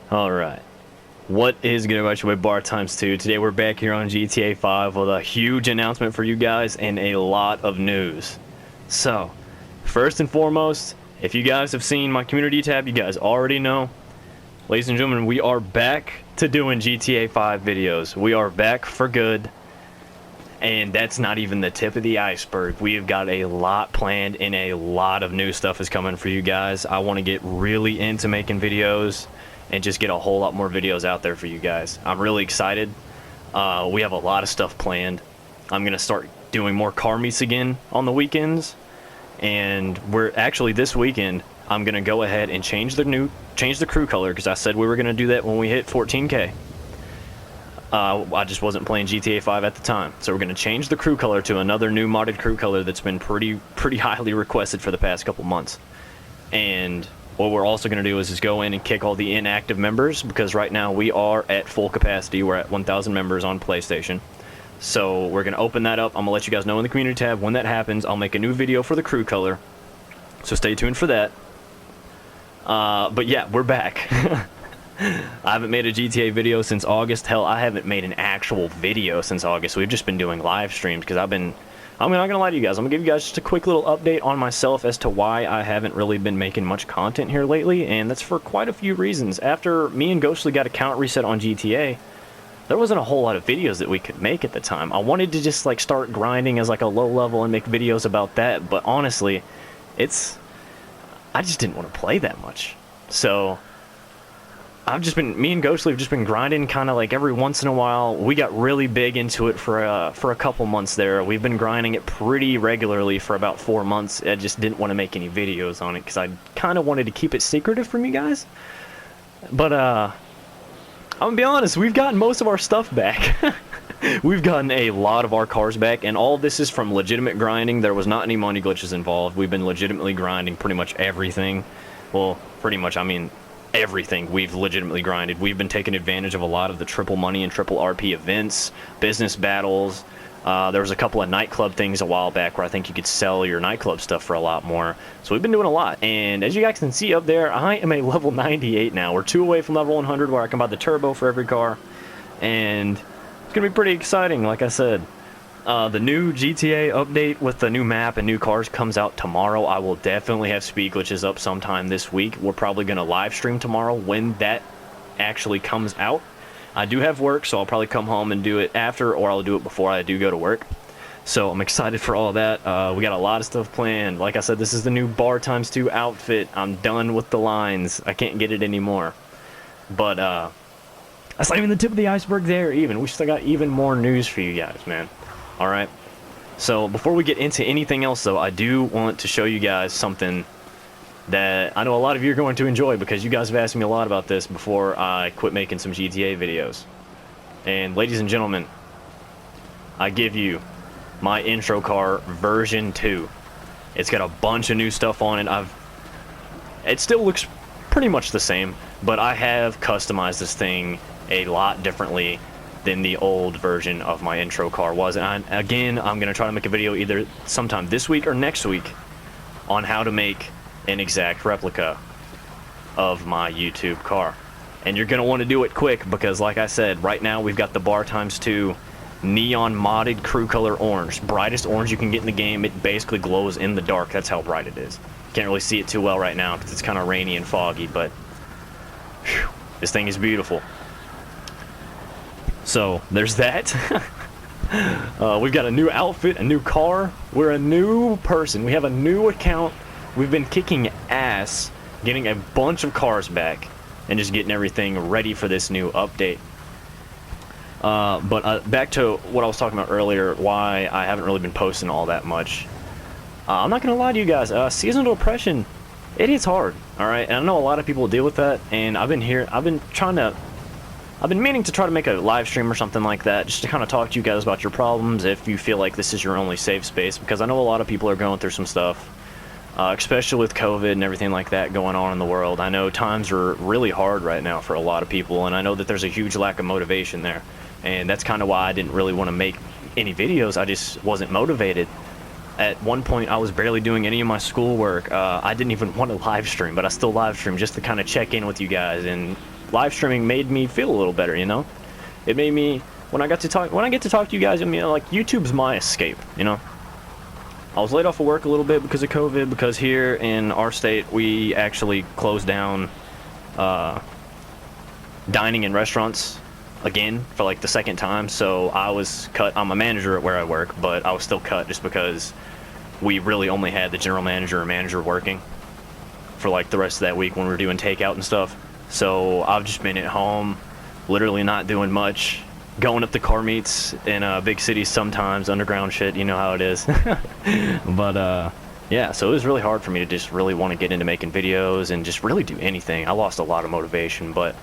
Alright, what is good about your boy Bar Times 2? Today we're back here on GTA 5 with a huge announcement for you guys and a lot of news. So, first and foremost, if you guys have seen my community tab, you guys already know. Ladies and gentlemen, we are back to doing GTA 5 videos. We are back for good. And that's not even the tip of the iceberg. We have got a lot planned and a lot of new stuff is coming for you guys. I want to get really into making videos and just get a whole lot more videos out there for you guys. I'm really excited. We have a lot of stuff planned. I'm going to start doing more car meets again on the weekends. And we're actually this weekend, I'm going to go ahead and change the crew color because I said we were going to do that when we hit 14K. I just wasn't playing GTA 5 at the time. So we're going to change the crew color to another new modded crew color that's been pretty highly requested for the past couple months. And what we're also going to do is just go in and kick all the inactive members, because right now we are at full capacity. We're at 1,000 members on PlayStation. So we're going to open that up. I'm going to let you guys know in the community tab when that happens. I'll make a new video for the crew color. So stay tuned for that. But yeah, we're back. I haven't made a GTA video since August. Hell, I haven't made an actual video since August. We've just been doing live streams because I'm not gonna lie to you guys. I'm gonna give you guys just a quick little update on myself as to why I haven't really been making much content here lately, and that's for quite a few reasons. After me and Ghostly got account reset on GTA, there wasn't a whole lot of videos that we could make at the time. I wanted to just like start grinding as like a low level and make videos about that, but honestly, I just didn't want to play that much. So me and Ghostly have just been grinding kind of like every once in a while. We got really big into it for a couple months there. We've been grinding it pretty regularly for about 4 months. I just didn't want to make any videos on it because I kind of wanted to keep it secretive from you guys. But I'm gonna be honest, we've gotten most of our stuff back. We've gotten a lot of our cars back, and all of this is from legitimate grinding. There was not any money glitches involved. We've been legitimately grinding pretty much everything. Well, pretty much, I mean, everything we've legitimately grinded. We've been taking advantage of a lot of the triple money and triple RP events, business battles. There was a couple of nightclub things a while back where I think you could sell your nightclub stuff for a lot more. So we've been doing a lot. And as you guys can see up there, I am a level 98 now. We're 2 away from level 100 where I can buy the turbo for every car. And it's going to be pretty exciting, like I said. The new GTA update with the new map and new cars comes out tomorrow. I will definitely have speed glitches up sometime this week. We're probably going to live stream tomorrow when that actually comes out. I do have work, so I'll probably come home and do it after, or I'll do it before I do go to work. So I'm excited for all that. We got a lot of stuff planned. Like I said, this is the new Bar Times 2 outfit. I'm done with the lines. I can't get it anymore. But that's not even the tip of the iceberg there even. We still got even more news for you guys, man. Alright, so before we get into anything else though, I do want to show you guys something that I know a lot of you are going to enjoy, because you guys have asked me a lot about this before I quit making some GTA videos. And ladies and gentlemen, I give you my intro car version 2. It's got a bunch of new stuff on it. It still looks pretty much the same, but I have customized this thing a lot differently than the old version of my intro car was. And again, I'm going to try to make a video either sometime this week or next week on how to make an exact replica of my YouTube car. And you're going to want to do it quick, because like I said, right now we've got the Bar Times 2 neon modded crew color orange. Brightest orange you can get in the game. It basically glows in the dark. That's how bright it is. Can't really see it too well right now because it's kind of rainy and foggy, but whew, this thing is beautiful. So there's that. We've got a new outfit, a new car. We're a new person. We have a new account. We've been kicking ass, getting a bunch of cars back, and just getting everything ready for this new update. But back to what I was talking about earlier, why I haven't really been posting all that much. I'm not gonna lie to you guys. Seasonal depression, it is hard. All right, and I know a lot of people deal with that, and I've been meaning to try to make a live stream or something like that, just to kind of talk to you guys about your problems if you feel like this is your only safe space, because I know a lot of people are going through some stuff. especially with COVID and everything like that going on in the world. I know times are really hard right now for a lot of people, and I know that there's a huge lack of motivation there. And that's kind of why I didn't really want to make any videos. I just wasn't motivated. At one point, I was barely doing any of my schoolwork. I didn't even want to live stream, but I still live stream just to kind of check in with you guys. And live streaming made me feel a little better, you know? It made me, when I get to talk to you guys, I mean, like, YouTube's my escape, you know? I was laid off of work a little bit because of COVID, because here in our state, we actually closed down dining in restaurants again for like the second time. So I was cut. I'm a manager at where I work, but I was still cut just because we really only had the general manager and manager working for like the rest of that week when we were doing takeout and stuff. So I've just been at home, literally not doing much, going up to car meets in big cities sometimes, underground shit, you know how it is. But yeah, so it was really hard for me to just really want to get into making videos and just really do anything. I lost a lot of motivation, but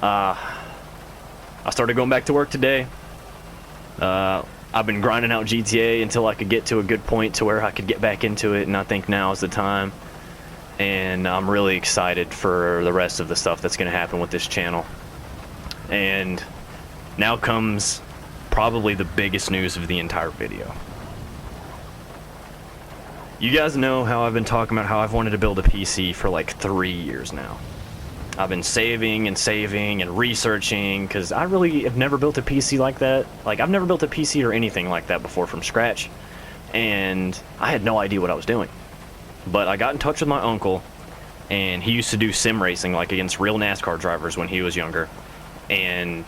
I started going back to work today. I've been grinding out GTA until I could get to a good point to where I could get back into it, and I think now is the time. And I'm really excited for the rest of the stuff that's going to happen with this channel. And now comes probably the biggest news of the entire video. You guys know how I've been talking about how I've wanted to build a PC for like 3 years now. I've been saving and researching, because I really have never built a PC like that. Like, I've never built a PC or anything like that before from scratch, and I had no idea what I was doing. But I got in touch with my uncle, and he used to do sim racing, like against real NASCAR drivers when he was younger, and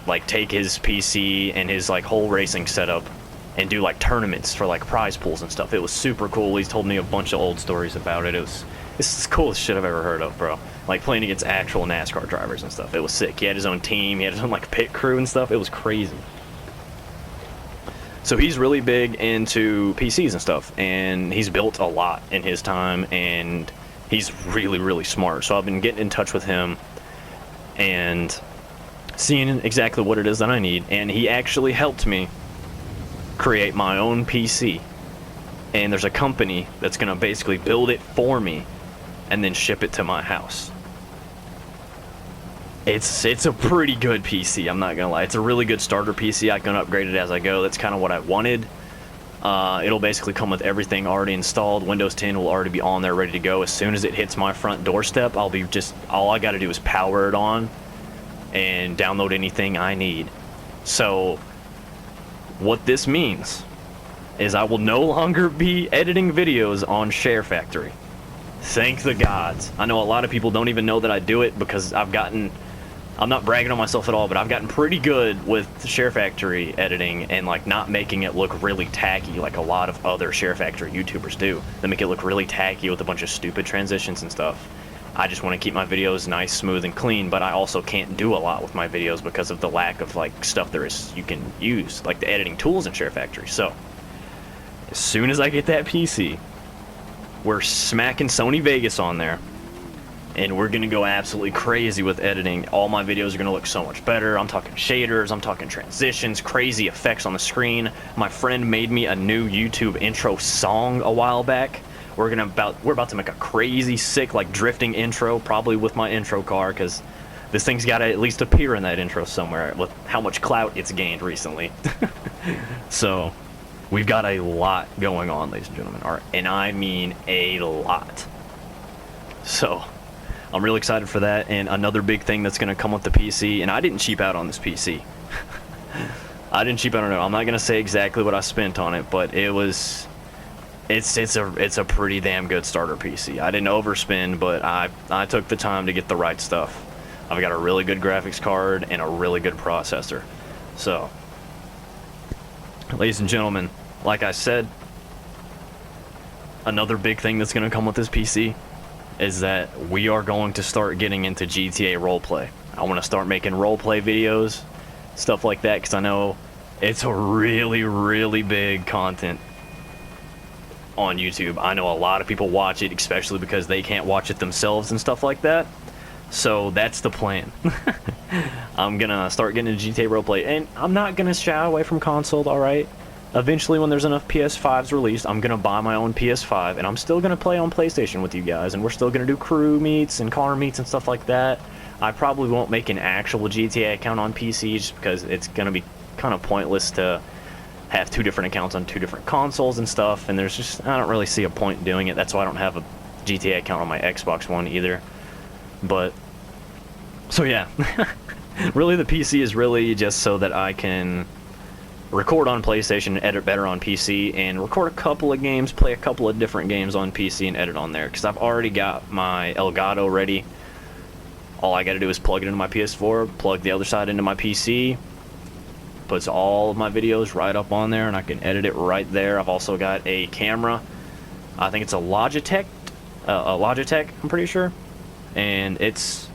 like take his PC and his like whole racing setup and do like tournaments for like prize pools and stuff. It was super cool. He's told me a bunch of old stories about it. It's the coolest shit I've ever heard of, bro. Like playing against actual NASCAR drivers and stuff. It was sick. He had his own team. He had his own like pit crew and stuff. It was crazy. So he's really big into PCs and stuff, and he's built a lot in his time, and he's really, really smart. So I've been getting in touch with him and seeing exactly what it is that I need, and he actually helped me create my own PC. And there's a company that's gonna basically build it for me and then ship it to my house. It's a pretty good PC, I'm not gonna lie. It's a really good starter PC. I can upgrade it as I go. That's kind of what I wanted. It'll basically come with everything already installed. Windows 10 will already be on there, ready to go. As soon as it hits my front doorstep, all I gotta do is power it on and download anything I need. So what this means is I will no longer be editing videos on Share Factory. Thank the gods. I know a lot of people don't even know that I do it, because I'm not bragging on myself at all, but I've gotten pretty good with Share Factory editing and like not making it look really tacky like a lot of other Share Factory YouTubers do. They make it look really tacky with a bunch of stupid transitions and stuff. I just want to keep my videos nice, smooth, and clean, but I also can't do a lot with my videos because of the lack of like stuff you can use, like the editing tools in Share Factory. So as soon as I get that PC, we're smacking Sony Vegas on there, and we're gonna go absolutely crazy with editing. All my videos are gonna look so much better. I'm talking shaders, I'm talking transitions, crazy effects on the screen. My friend made me a new YouTube intro song a while back. We're about to make a crazy sick like drifting intro, probably with my intro car, because this thing's got to at least appear in that intro somewhere with how much clout it's gained recently. So we've got a lot going on, ladies and gentlemen, and I mean a lot. So I'm really excited for that. And another big thing that's going to come with the PC, and I didn't cheap out on this PC. I didn't cheap out on it. I'm not going to say exactly what I spent on it, but it's a pretty damn good starter PC. I didn't overspend, but I took the time to get the right stuff. I've got a really good graphics card and a really good processor. So, ladies and gentlemen, like I said, another big thing that's going to come with this PC is that we are going to start getting into GTA roleplay. I want to start making roleplay videos, stuff like that, because I know it's a really, really big content on YouTube. I know a lot of people watch it, especially because they can't watch it themselves and stuff like that. So that's the plan. I'm gonna start getting into GTA roleplay, and I'm not gonna shy away from console, alright? eventually when there's enough PS5s released, I'm going to buy my own PS5, and I'm still going to play on PlayStation with you guys, and we're still going to do crew meets and car meets and stuff like that. I probably won't make an actual GTA account on PC just because it's going to be kind of pointless to have 2 different accounts on 2 different consoles and stuff, and there's just, I don't really see a point in doing it. That's why I don't have a GTA account on my Xbox One either. But, so yeah, really the PC is really just so that I can record on PlayStation and edit better on PC, and record a couple of games, play a couple of different games on PC and edit on there, because I've already got my Elgato ready. All I got to do is plug it into my PS4, plug the other side into my PC, puts all of my videos right up on there, and I can edit it right there. I've also got a camera. I think it's a Logitech, I'm pretty sure, and it's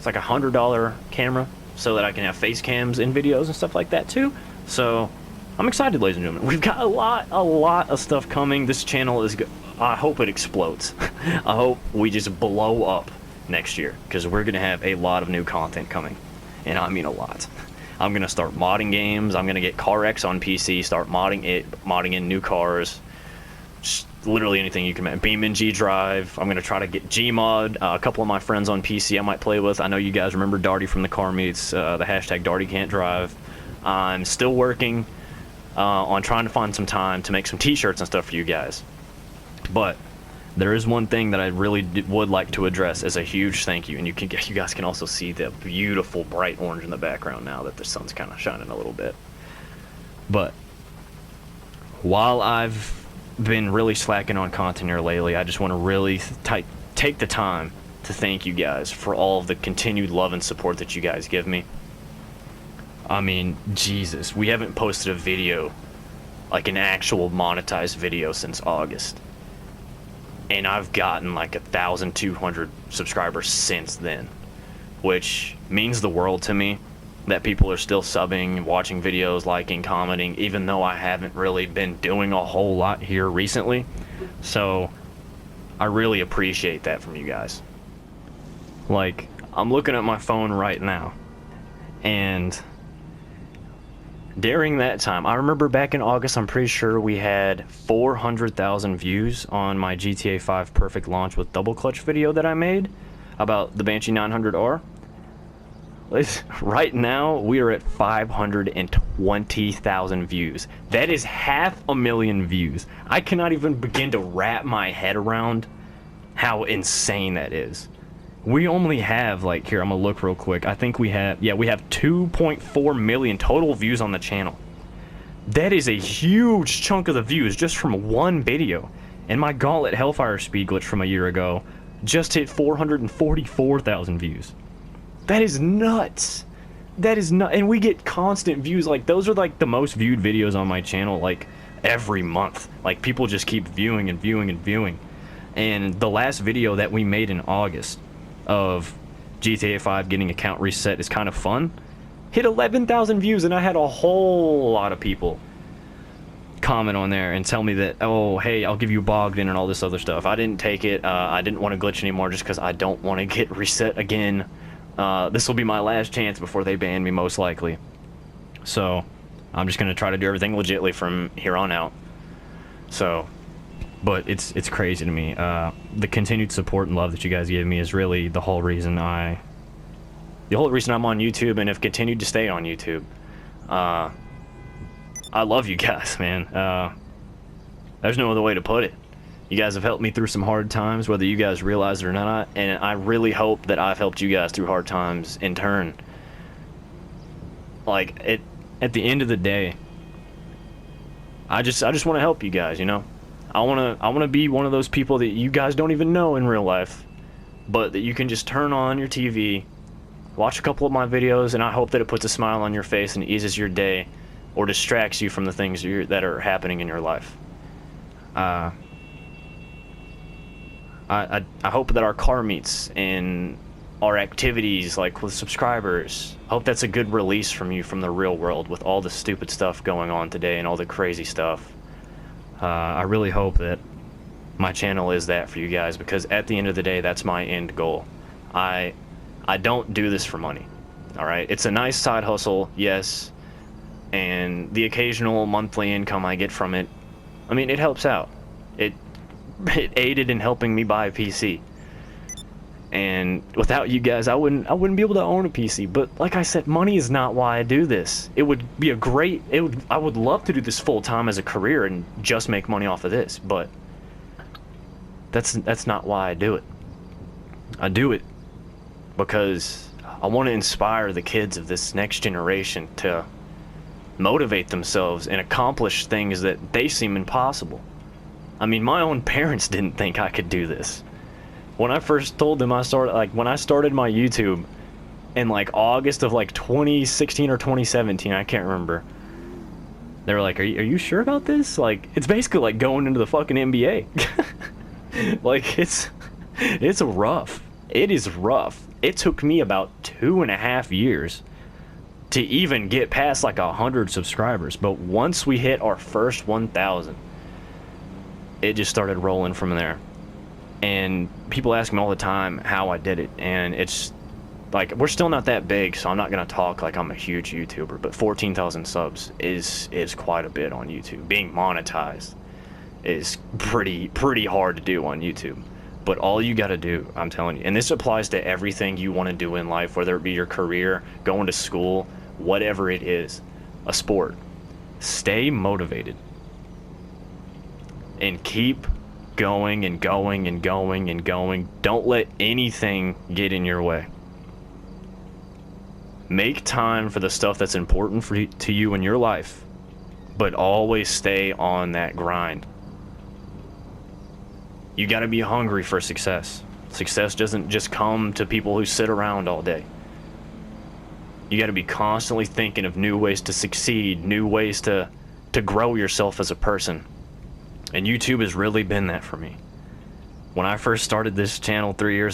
like a $100 camera, so that I can have face cams in videos and stuff like that too. So I'm excited, ladies and gentlemen. We've got a lot of stuff coming. This channel is I hope it explodes. I hope we just blow up next year, because we're gonna have a lot of new content coming, and I mean a lot. I'm gonna start modding games. I'm gonna get CarX on PC, start modding in new cars, just literally anything you can imagine. BeamNG Drive. I'm gonna try to get Gmod. A couple of my friends on PC I might play with. I know you guys remember Darty from the car meets. The hashtag Darty can't drive. I'm still working on trying to find some time to make some t-shirts and stuff for you guys. But there is one thing that I really would like to address as a huge thank you, and you guys can also see the beautiful bright orange in the background now that the sun's kind of shining a little bit. But while I've been really slacking on content here lately, I just want to really take the time to thank you guys for all of the continued love and support that you guys give me. I mean, Jesus, we haven't posted a video, like an actual monetized video, since August. And I've gotten like 1,200 subscribers since then, which means the world to me, that people are still subbing, watching videos, liking, commenting, even though I haven't really been doing a whole lot here recently. So I really appreciate that from you guys. Like, I'm looking at my phone right now, and during that time, I remember back in August, I'm pretty sure we had 400,000 views on my GTA 5 Perfect Launch with Double Clutch video that I made about the Banshee 900R. Right now, we are at 520,000 views. That is 500,000 views. I cannot even begin to wrap my head around how insane that is. We only have, like, here, I'm gonna look real quick. I think we have 2.4 million total views on the channel. That is a huge chunk of the views just from one video. And my Gauntlet Hellfire speed glitch from a year ago just hit 444,000 views. That is nuts. That is nuts. And we get constant views. Like, those are like the most viewed videos on my channel, like, every month. Like, people just keep viewing and viewing and viewing. And the last video that we made in August of GTA 5 getting account reset is kind of fun, hit 11,000 views, and I had a whole lot of people comment on there and tell me that, oh, hey, I'll give you Bogdan and all this other stuff. I didn't take it. I didn't want to glitch anymore just because I don't want to get reset again. This will be my last chance before they ban me, most likely. So I'm just going to try to do everything legitly from here on out. So, but it's crazy to me. The continued support and love that you guys give me is really the whole reason I'm on YouTube and have continued to stay on YouTube. I love you guys, man. There's no other way to put it. You guys have helped me through some hard times, whether you guys realize it or not, and I really hope that I've helped you guys through hard times in turn. Like, at the end of the day, I just want to help you guys, you know? I want to be one of those people that you guys don't even know in real life, but that you can just turn on your TV, watch a couple of my videos, and I hope that it puts a smile on your face and eases your day or distracts you from the things that are happening in your life. I hope that our car meets and our activities, like with subscribers, I hope that's a good release from you from the real world with all the stupid stuff going on today and all the crazy stuff. I really hope that my channel is that for you guys, because at the end of the day, that's my end goal. I don't do this for money, alright? It's a nice side hustle, yes, and the occasional monthly income I get from it, I mean, it helps out. It aided in helping me buy a PC. And without you guys, I wouldn't be able to own a PC. But like I said, money is not why I do this. It would be I would love to do this full time as a career and just make money off of this, but that's not why I do it. I do it because I want to inspire the kids of this next generation to motivate themselves and accomplish things that they seem impossible. I mean, my own parents didn't think I could do this. When I first told them when I started my YouTube in like August of like 2016 or 2017, I can't remember. They were like, are you sure about this? Like, it's basically like going into the fucking NBA. Like, it's rough. It is rough. It took me about 2.5 years to even get past like 100 subscribers. But once we hit our first 1,000, it just started rolling from there. And people ask me all the time how I did it, and it's like, we're still not that big, so I'm not gonna talk like I'm a huge YouTuber, but 14,000 subs is quite a bit on YouTube. Being monetized is pretty hard to do on YouTube. But all you gotta do, I'm telling you, and this applies to everything you want to do in life, whether it be your career, going to school, whatever it is, a sport, stay motivated and keep going and going and going and going. Don't let anything get in your way. Make time for the stuff that's important to you in your life, but always stay on that grind. You got to be hungry for success. Success doesn't just come to people who sit around all day. You got to be constantly thinking of new ways to succeed, new ways to grow yourself as a person. And YouTube has really been that for me. When I first started this channel 3 or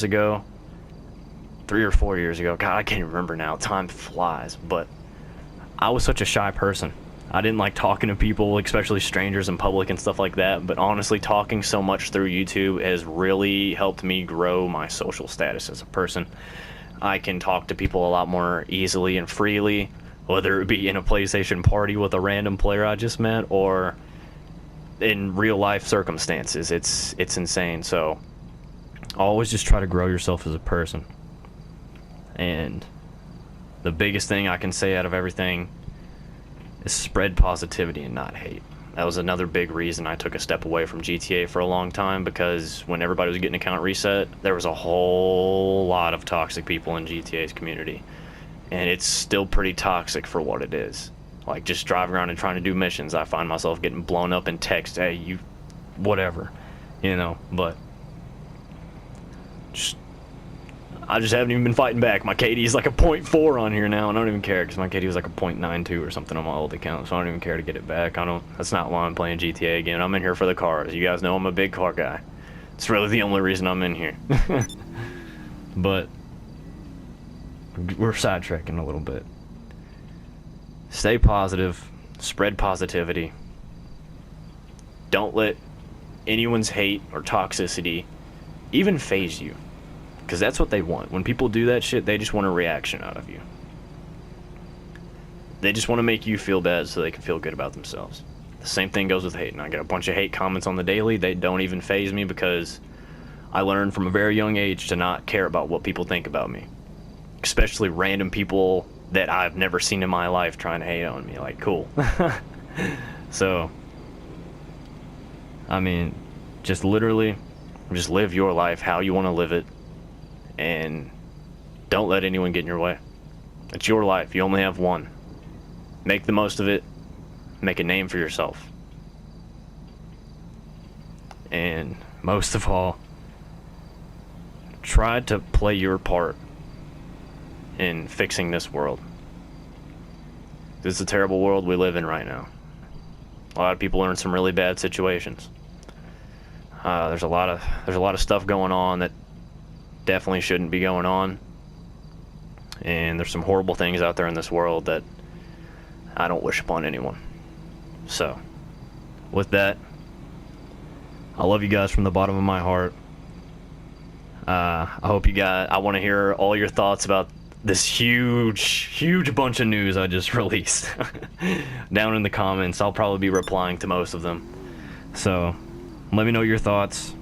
4 years ago, God, I can't remember now, time flies, but I was such a shy person. I didn't like talking to people, especially strangers in public and stuff like that, but honestly, talking so much through YouTube has really helped me grow my social status as a person. I can talk to people a lot more easily and freely, whether it be in a PlayStation party with a random player I just met, or in real life circumstances. It's insane. So always just try to grow yourself as a person. And the biggest thing I can say out of everything is spread positivity and not hate. That was another big reason I took a step away from GTA for a long time, because when everybody was getting account reset, there was a whole lot of toxic people in GTA's community, and it's still pretty toxic for what it is. Like, just driving around and trying to do missions, I find myself getting blown up in text, hey, you, whatever, you know, but I just haven't even been fighting back. My KD is like a 0.4 on here now, and I don't even care, because my KD was like a 0.92 or something on my old account, so I don't even care to get it back. That's not why I'm playing GTA again. I'm in here for the cars. You guys know I'm a big car guy. It's really the only reason I'm in here. But we're sidetracking a little bit. Stay positive, spread positivity. Don't let anyone's hate or toxicity even faze you, because that's what they want. When people do that shit, they just want a reaction out of you. They just want to make you feel bad so they can feel good about themselves. The same thing goes with hate, and I get a bunch of hate comments on the daily. They don't even faze me, because I learned from a very young age to not care about what people think about me, especially random people that I've never seen in my life trying to hate on me. Like, cool. So, I mean, just literally, just live your life how you want to live it, and don't let anyone get in your way. It's your life. You only have one. Make the most of it. Make a name for yourself. And most of all, try to play your part in fixing this world. This is a terrible world we live in right now. A lot of people are in some really bad situations. There's a lot of stuff going on that definitely shouldn't be going on, and there's some horrible things out there in this world that I don't wish upon anyone. So, with that, I love you guys from the bottom of my heart. I hope you guys, I want to hear all your thoughts about this huge bunch of news I just released down in the comments. I'll probably be replying to most of them. So let me know your thoughts.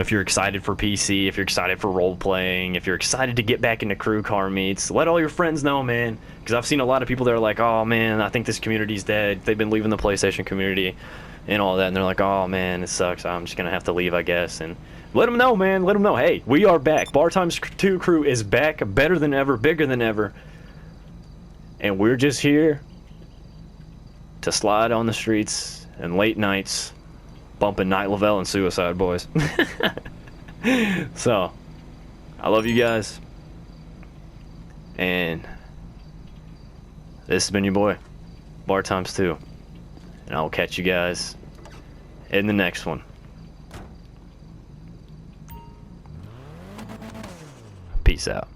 If you're excited for PC, if you're excited for role playing, if you're excited to get back into crew car meets, let all your friends know, man. Because I've seen a lot of people that are like, oh man, I think this community's dead. They've been leaving the PlayStation community and all that, and they're like, oh man, it sucks. I'm just gonna have to leave, I guess. And let them know, man. Let them know. Hey, we are back. Bar Times 2 crew is back, better than ever, bigger than ever, and we're just here to slide on the streets and late nights, bumping Night Lavelle and Suicide Boys. So, I love you guys, and this has been your boy, Bar Times 2, and I will catch you guys in the next one. Peace out.